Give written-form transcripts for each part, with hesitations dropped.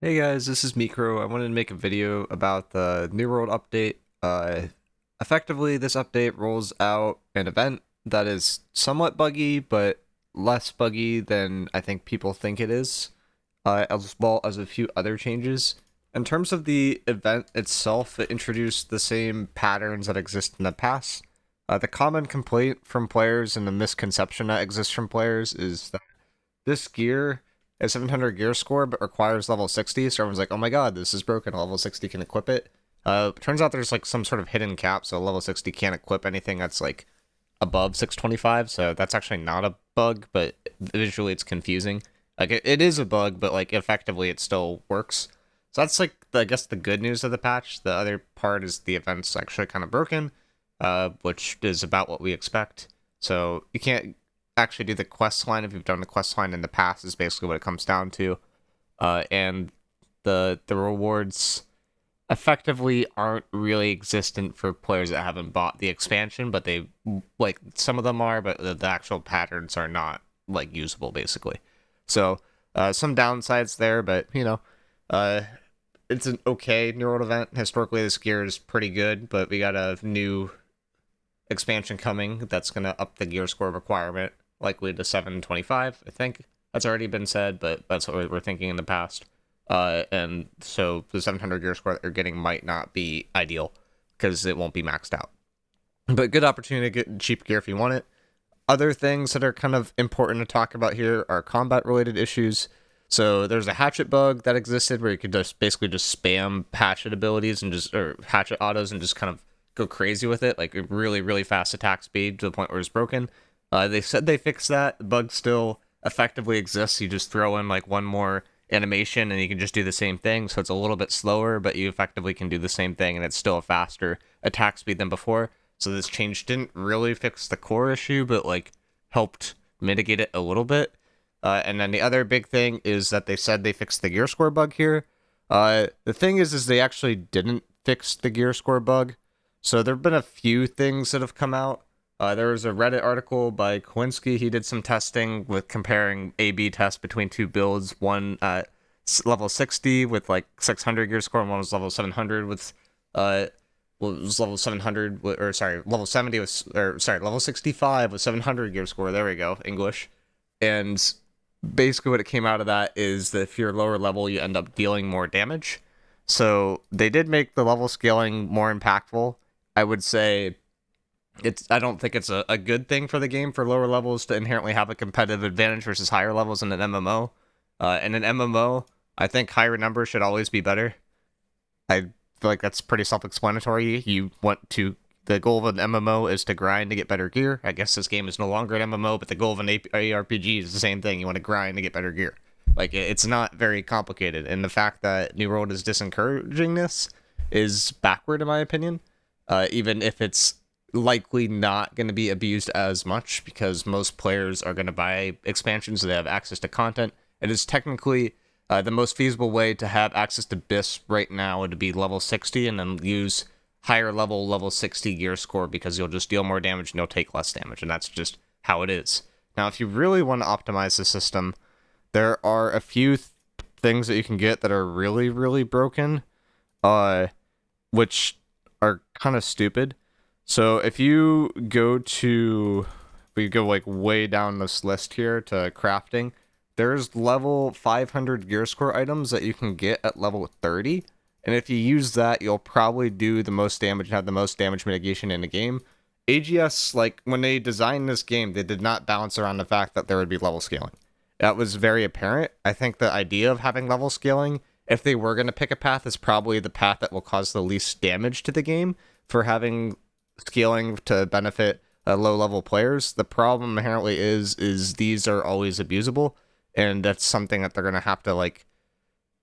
Hey guys, this is miicrow. I wanted to make a video about the New World update. Effectively, this update rolls out an event that is somewhat buggy, but less buggy than I think people think it is, as well as a few other changes. In terms of the event itself, it introduced the same patterns that exist in the past. The common complaint from players and the misconception that exists from players is that this gear is 700 gear score, but requires level 60. So everyone's like, oh my god, this is broken. Level 60 can equip it. Turns out there's like some sort of hidden cap, so level 60 can't equip anything that's like above 625. So that's actually not a bug, but visually it's confusing. Like it is a bug, but like effectively it still works. So that's like I guess the good news of the patch. The other part is the event's actually kind of broken, which is about what we expect. So you can't actually do the quest line if you've done the quest line in the past is basically what it comes down to. And the rewards effectively aren't really existent for players that haven't bought the expansion, but they like some of them are, but the actual patterns are not like usable basically. So some downsides there, but uh, it's an okay New World event. Historically, this gear is pretty good, but we got a new expansion coming that's going to up the gear score requirement, likely to 725. I think that's already been said, but that's what we were thinking in the past. And so the 700 gear score that you're getting might not be ideal because it won't be maxed out. But good opportunity to get cheap gear if you want it. Other things that are kind of important to talk about here are combat related issues. So there's a hatchet bug that existed where you could just basically just spam hatchet abilities and just or hatchet autos and just kind of go crazy with it, like a really really fast attack speed to the point where it's broken. They said they fixed that. The bug still effectively exists. You just throw in like one more animation and you can just do the same thing. So it's a little bit slower, but you effectively can do the same thing and it's still a faster attack speed than before. So this change didn't really fix the core issue, but like helped mitigate it a little bit. And then the other big thing is that they said they fixed the gear score bug here. The thing is they actually didn't fix the gear score bug. So there have been a few things that have come out. There was a Reddit article by Kowinski. He did some testing with comparing A/B tests between two builds. One level 60 with like 600 gear score, and one was level 700 with was level 700 or sorry, level 70 was or sorry, level 65 with 700 gear score. There we go, English. And basically what it came out of that is that if you're lower level, you end up dealing more damage. So they did make the level scaling more impactful. I would say I don't think it's a good thing for the game for lower levels to inherently have a competitive advantage versus higher levels in an MMO. In an MMO, I think higher numbers should always be better. I feel like that's pretty self-explanatory. The goal of an MMO is to grind to get better gear. I guess this game is no longer an MMO, but the goal of an ARPG is the same thing. You want to grind to get better gear. Like it's not very complicated, and the fact that New World is disencouraging this is backward in my opinion. Even if it's likely not going to be abused as much because most players are going to buy expansions so they have access to content. It is technically the most feasible way to have access to BIS right now would be level 60 and then use higher level 60 gear score because you'll just deal more damage and you'll take less damage, and that's just how it is. Now, if you really want to optimize the system, there are a few things that you can get that are really, really broken, which are kind of stupid. So if you go to, we go like way down this list here to crafting, there's level 500 gear score items that you can get at level 30. And if you use that, you'll probably do the most damage and have the most damage mitigation in the game. AGS, like when they designed this game, they did not balance around the fact that there would be level scaling. That was very apparent. I think the idea of having level scaling, if they were going to pick a path, is probably the path that will cause the least damage to the game for having scaling to benefit low level players. The problem inherently is these are always abusable, and that's something that they're gonna have to like.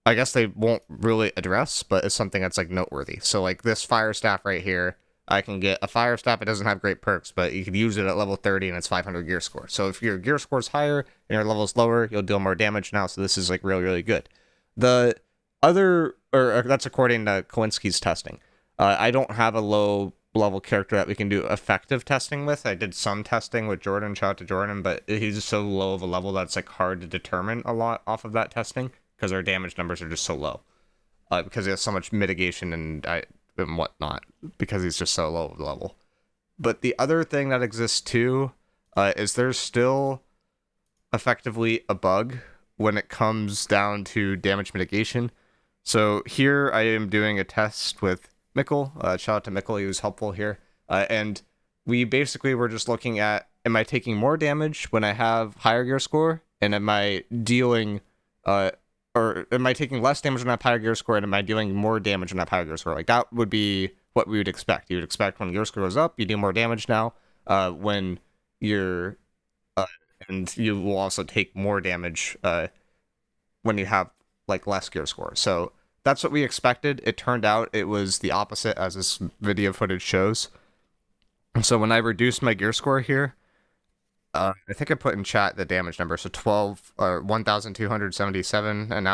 I guess they won't really address, but it's something that's like noteworthy. So like this fire staff right here, I can get a fire staff. It doesn't have great perks, but you can use it at level 30 and it's 500 gear score. So if your gear score is higher and your level is lower, you'll deal more damage now. So this is like really really good. The other, or that's according to Kowinski's testing. I don't have a low level character that we can do effective testing with. I did some testing with Jordan, shout out to Jordan, but he's so low of a level that's like hard to determine a lot off of that testing because our damage numbers are just so low. Because he has so much mitigation and whatnot, because he's just so low level. But the other thing that exists too is there's still effectively a bug when it comes down to damage mitigation. So here I am doing a test with Mickle. Shout out to Mickle, he was helpful here. And we basically were just looking at, am I taking more damage when I have higher gear score? And am I dealing, or am I taking less damage when I have higher gear score? And am I dealing more damage when I have higher gear score? Like, that would be what we would expect. You would expect when gear score goes up, you do more damage now. When you're, and you will also take more damage when you have like less gear score. So that's what we expected. It turned out it was the opposite, as this video footage shows. So when I reduced my gear score here, I think I put in chat the damage number. So 1,277, and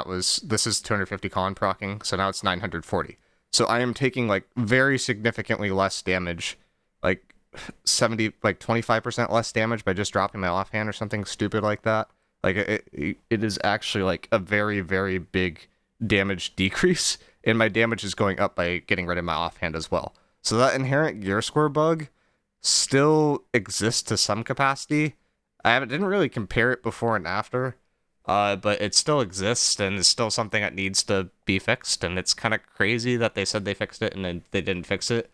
this is 250 con procking. So now it's 940. So I am taking like very significantly less damage, like 25% less damage by just dropping my offhand or something stupid like that. Like it is actually like a very, very big damage decrease, and my damage is going up by getting rid of my offhand as well. So that inherent gear score bug still exists to some capacity. Didn't really compare it before and after, but it still exists, and it's still something that needs to be fixed. And it's kind of crazy that they said they fixed it and then they didn't fix it.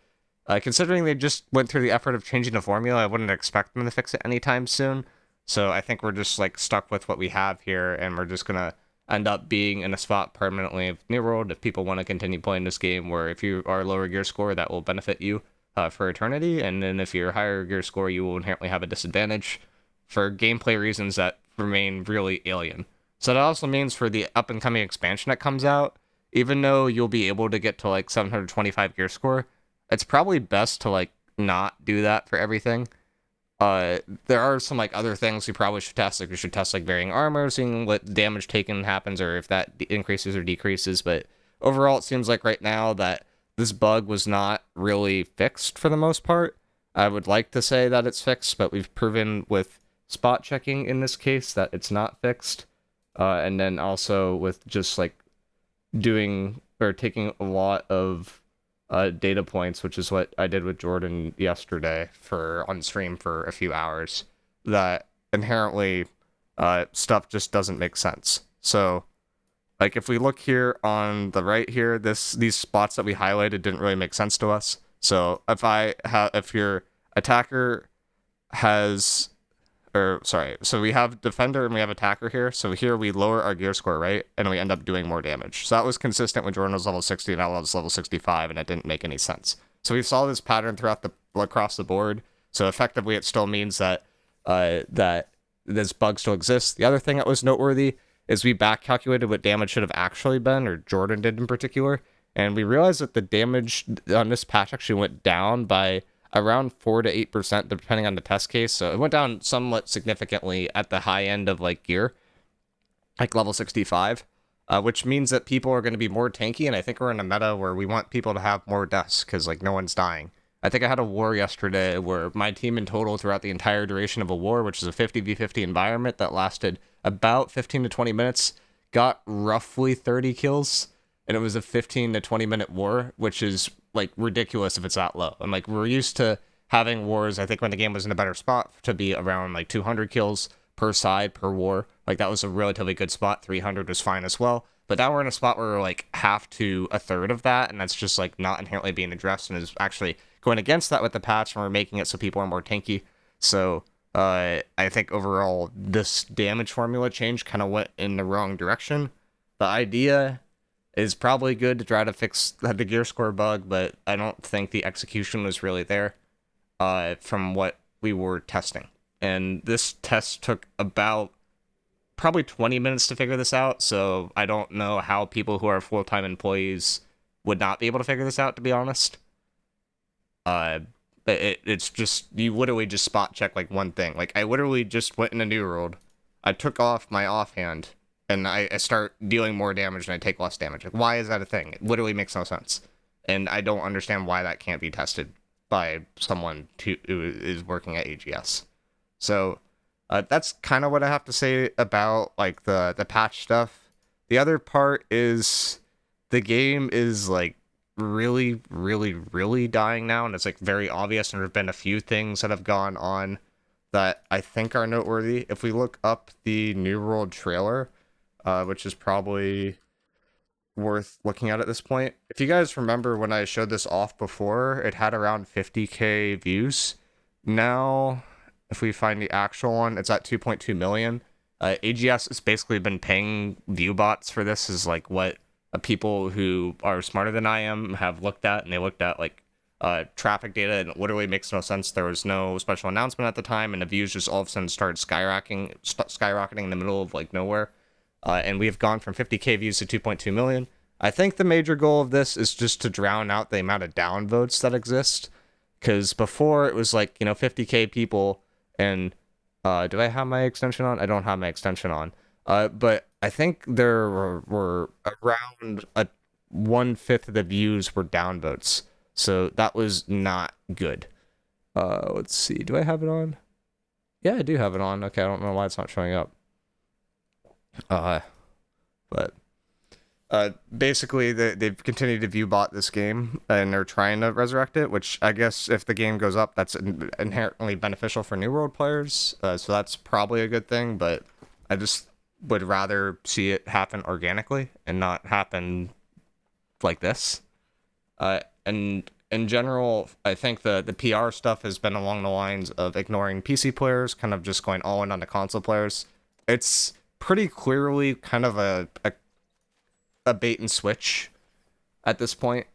Considering they just went through the effort of changing the formula, I wouldn't expect them to fix it anytime soon. So I think we're just like stuck with what we have here, and we're just gonna end up being in a spot permanently of New World if people want to continue playing this game, where if you are lower gear score, that will benefit you for eternity, and then if you're higher gear score, you will inherently have a disadvantage for gameplay reasons that remain really alien. So that also means for the up-and-coming expansion that comes out, even though you'll be able to get to like 725 gear score, it's probably best to like not do that for everything. There are some like other things we probably should test. Like we should test like varying armor, seeing what damage taken happens or if that increases or decreases. But overall, it seems like right now that this bug was not really fixed for the most part. I would like to say that it's fixed, but we've proven with spot checking in this case that it's not fixed. And then also with just like doing or taking a lot of data points, which is what I did with Jordan yesterday on stream for a few hours, that inherently stuff just doesn't make sense. So like if we look here on the right here, these spots that we highlighted didn't really make sense to us. So if your attacker has, so we have defender and we have attacker here. So here we lower our gear score, right? And we end up doing more damage. So that was consistent when Jordan was level 60 and I was level 65, and it didn't make any sense. So we saw this pattern across the board. So effectively it still means that that this bug still exists. The other thing that was noteworthy is we back calculated what damage should have actually been, or Jordan did in particular, and we realized that the damage on this patch actually went down by around 4 to 8%, depending on the test case. So it went down somewhat significantly at the high end of like gear, like level 65, which means that people are going to be more tanky. And I think we're in a meta where we want people to have more deaths because like no one's dying. I think I had a war yesterday where my team in total throughout the entire duration of a war, which is a 50v50 environment that lasted about 15 to 20 minutes, got roughly 30 kills. And it was a 15 to 20 minute war, which is like ridiculous if it's that low. And like we're used to having wars, I think when the game was in a better spot, to be around like 200 kills per side per war. Like that was a relatively good spot. 300 was fine as well. But now we're in a spot where we're like half to a third of that, and that's just like not inherently being addressed, and is actually going against that with the patch, and we're making it so people are more tanky. So I think overall this damage formula change kind of went in the wrong direction. The idea is probably good to try to fix the gear score bug, but I don't think the execution was really there from what we were testing. And this test took about probably 20 minutes to figure this out, so I don't know how people who are full-time employees would not be able to figure this out, to be honest. It's just, you literally just spot check like one thing. Like I literally just went in a New World, I took off my offhand, and I start dealing more damage and I take less damage. Like, why is that a thing? It literally makes no sense. And I don't understand why that can't be tested by someone who is working at AGS. So that's kind of what I have to say about like the patch stuff. The other part is the game is like really, really, really dying now, and it's like very obvious. And there have been a few things that have gone on that I think are noteworthy. If we look up the New World trailer, which is probably worth looking at this point. If you guys remember when I showed this off before, it had around 50k views. Now, if we find the actual one, it's at 2.2 million. AGS has basically been paying view bots for this, is like what people who are smarter than I am have looked at, and they looked at like traffic data, and it literally makes no sense. There was no special announcement at the time, and the views just all of a sudden started skyrocketing in the middle of like nowhere. And we have gone from 50k views to 2.2 million. I think the major goal of this is just to drown out the amount of downvotes that exist. Because before it was like, 50k people, and do I have my extension on? I don't have my extension on. But I think there were around 1/5 of the views were downvotes. So that was not good. Let's see. Do I have it on? Yeah, I do have it on. Okay, I don't know why it's not showing up. But basically they've continued to view bot this game, and they're trying to resurrect it, which I guess if the game goes up, that's inherently beneficial for New World players. So that's probably a good thing, but I just would rather see it happen organically and not happen like this. And in general, I think the PR stuff has been along the lines of ignoring PC players, kind of just going all in on the console players. It's pretty clearly kind of a bait and switch at this point,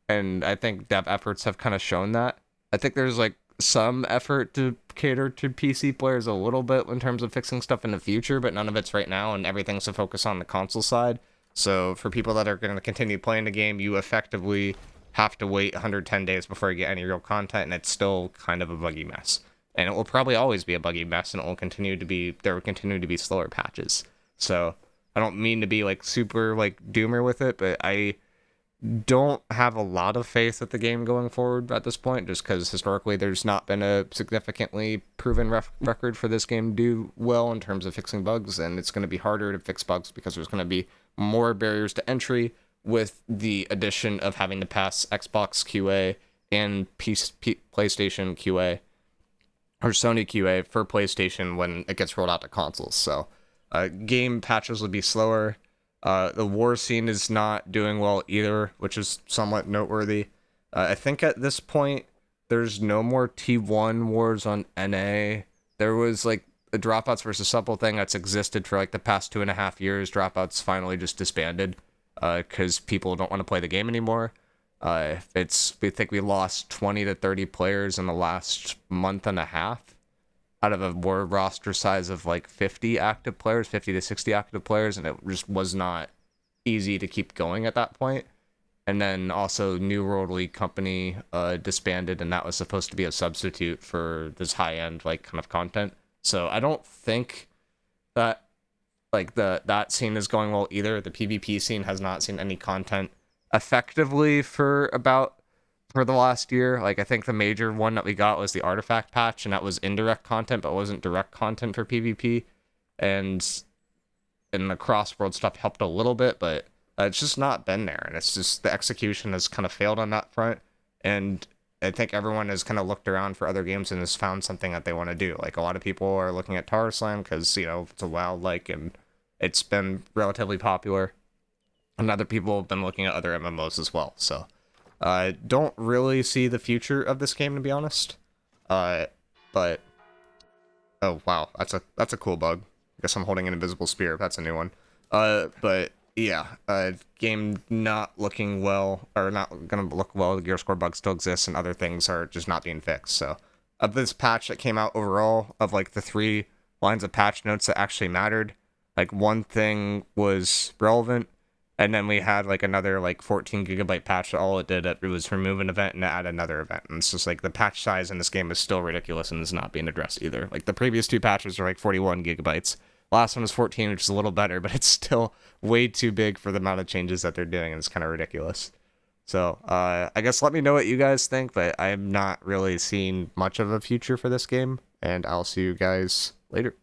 and I think dev efforts have kind of shown that. I think there's like some effort to cater to PC players a little bit in terms of fixing stuff in the future, but none of it's right now, and everything's to focus on the console side. So for people that are going to continue playing the game, you effectively have to wait 110 days before you get any real content, and it's still kind of a buggy mess. And it will probably always be a buggy mess, and it will continue to be, there will continue to be slower patches. So I don't mean to be like super like doomer with it, but I don't have a lot of faith with the game going forward at this point, just because historically there's not been a significantly proven record for this game to do well in terms of fixing bugs, and it's going to be harder to fix bugs because there's going to be more barriers to entry with the addition of having to pass Xbox QA and PlayStation QA or Sony QA for PlayStation when it gets rolled out to consoles. So game patches will be slower. The war scene is not doing well either, which is somewhat noteworthy. I think at this point, there's no more T1 wars on NA. There was like a Dropouts versus Supple thing that's existed for like the past 2.5 years. Dropouts finally just disbanded because people don't want to play the game anymore. We think we lost 20 to 30 players in the last month and a half out of a war roster size of like 50 active players, 50 to 60 active players, and it just was not easy to keep going at that point. And then also New World League Company disbanded, and that was supposed to be a substitute for this high-end like kind of content. So I don't think that like that scene is going well either. The PvP scene has not seen any content effectively for the last year. Like I think the major one that we got was the artifact patch, and that was indirect content but wasn't direct content for PvP. And the cross-world stuff helped a little bit, but it's just not been there, and it's just the execution has kind of failed on that front. And I think everyone has kind of looked around for other games and has found something that they want to do. Like a lot of people are looking at Tower Slam because it's a WoW like, and it's been relatively popular. And other people have been looking at other MMOs as well. So I don't really see the future of this game, to be honest. But oh wow, that's a cool bug. I guess I'm holding an invisible spear. That's a new one. But yeah, game not looking well, or not gonna look well. The Gearscore bug still exists, and other things are just not being fixed. So of this patch that came out overall, of like the 3 lines of patch notes that actually mattered, like one thing was relevant. And then we had like another like 14 gigabyte patch. All it did, it was remove an event and add another event. And it's just like the patch size in this game is still ridiculous and is not being addressed either. Like the previous 2 patches are like 41 gigabytes. Last one was 14, which is a little better, but it's still way too big for the amount of changes that they're doing, and it's kind of ridiculous. So I guess let me know what you guys think, but I'm not really seeing much of a future for this game, and I'll see you guys later.